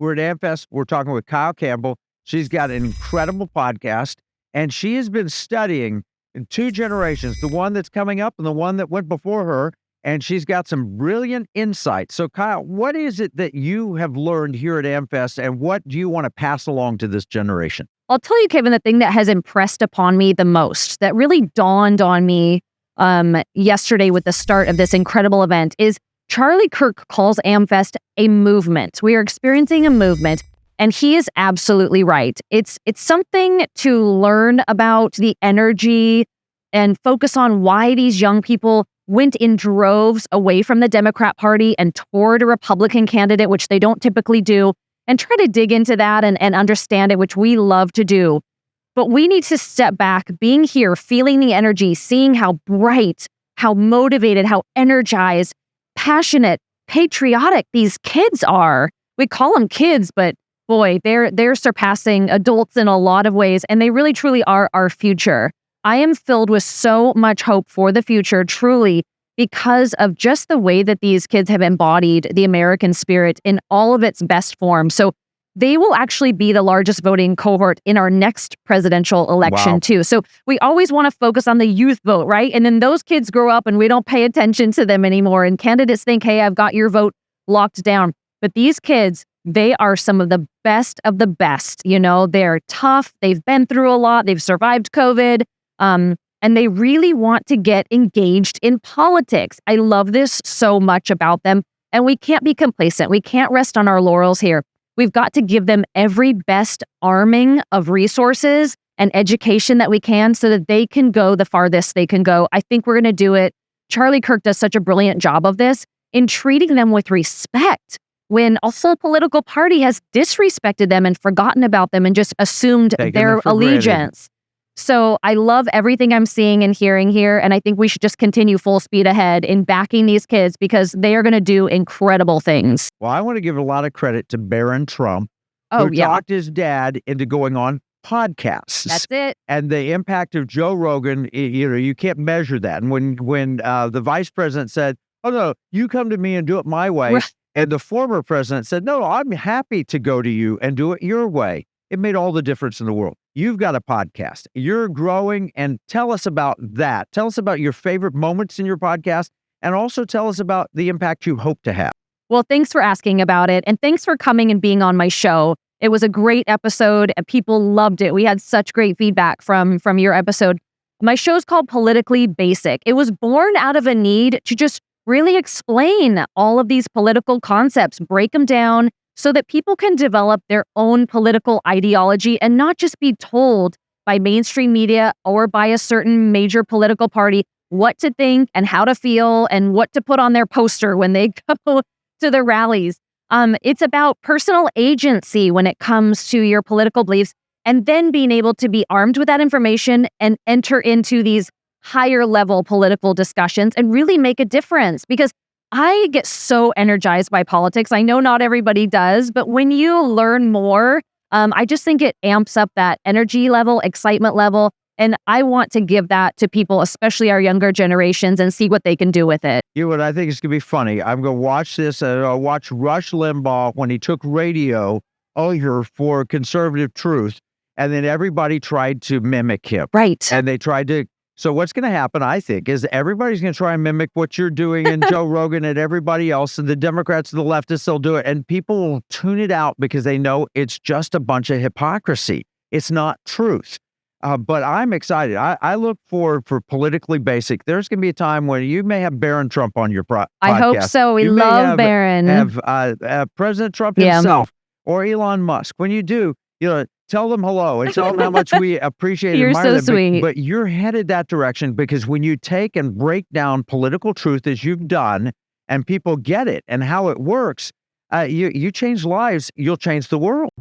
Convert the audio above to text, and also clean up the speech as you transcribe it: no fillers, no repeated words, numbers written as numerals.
We're at AmFest. We're talking with Kyle Campbell. She's got an incredible podcast, and she has been studying in two generations, the one that's coming up and the one that went before her, and she's got some brilliant insights. So, Kyle, what is it that you have learned here at AmFest, and what do you want to pass along to this generation? I'll tell you, Kevin, the thing that has impressed upon me the most, that really dawned on me yesterday with the start of this incredible event, is Charlie Kirk calls AmFest a movement. We are experiencing a movement, and he is absolutely right. It's something to learn about the energy and focus on why these young people went in droves away from the Democrat Party and toward a Republican candidate, which they don't typically do, and try to dig into that and understand it, which we love to do. But we need to step back, being here, feeling the energy, seeing how bright, how motivated, how energized, passionate, patriotic these kids are. We call them kids, but boy, they're surpassing adults in a lot of ways, and they really truly are our future. I am filled with so much hope for the future, truly, because of just the way that these kids have embodied the American spirit in all of its best form. So they will actually be the largest voting cohort in our next presidential election, too. So we always want to focus on the youth vote, right? And then those kids grow up and we don't pay attention to them anymore. And candidates think, hey, I've got your vote locked down. But these kids, they are some of the best of the best. You know, they're tough. They've been through a lot. They've survived COVID. And they really want to get engaged in politics. I love this so much about them. And we can't be complacent. We can't rest on our laurels here. We've got to give them every best arming of resources and education that we can so that they can go the farthest they can go. I think we're going to do it. Charlie Kirk does such a brilliant job of this in treating them with respect when also a political party has disrespected them and forgotten about them and just assumed their allegiance. So I love everything I'm seeing and hearing here, and I think we should just continue full speed ahead in backing these kids because they are going to do incredible things. Well, I want to give a lot of credit to Barron Trump, who talked his dad into going on podcasts. That's it. And the impact of Joe Rogan, you can't measure that. And when the vice president said, oh, no, you come to me and do it my way, and the former president said, no, I'm happy to go to you and do it your way, it made all the difference in the world. You've got a podcast. You're growing, and tell us about that. Tell us about your favorite moments in your podcast, and also tell us about the impact you hope to have. Well, thanks for asking about it, and thanks for coming and being on my show. It was a great episode, and people loved it. We had such great feedback from your episode. My show's called Politically Basic. It was born out of a need to just really explain all of these political concepts, break them down, so that people can develop their own political ideology and not just be told by mainstream media or by a certain major political party what to think and how to feel and what to put on their poster when they go to the rallies. It's about personal agency when it comes to your political beliefs, and then being able to be armed with that information and enter into these higher level political discussions and really make a difference. Because I get so energized by politics. I know not everybody does, but when you learn more, I just think it amps up that energy level, excitement level. And I want to give that to people, especially our younger generations, and see what they can do with it. You know what I think is going to be funny? I'm going to watch this. I'll watch Rush Limbaugh when he took radio over for conservative truth. And then everybody tried to mimic him. Right. And they tried to. So what's going to happen, I think, is everybody's going to try and mimic what you're doing and Joe Rogan and everybody else, and the Democrats and the leftists, they'll do it. And people will tune it out because they know it's just a bunch of hypocrisy. It's not truth. But I'm excited. I look forward for Politically Basic. There's going to be a time when you may have Barron Trump on your podcast. I hope so. We love Barron. Have President Trump himself or Elon Musk. When you do, tell them hello and tell them how much we appreciate and admire them. You're so sweet. But you're headed that direction because when you take and break down political truth as you've done and people get it and how it works, you change lives, you'll change the world.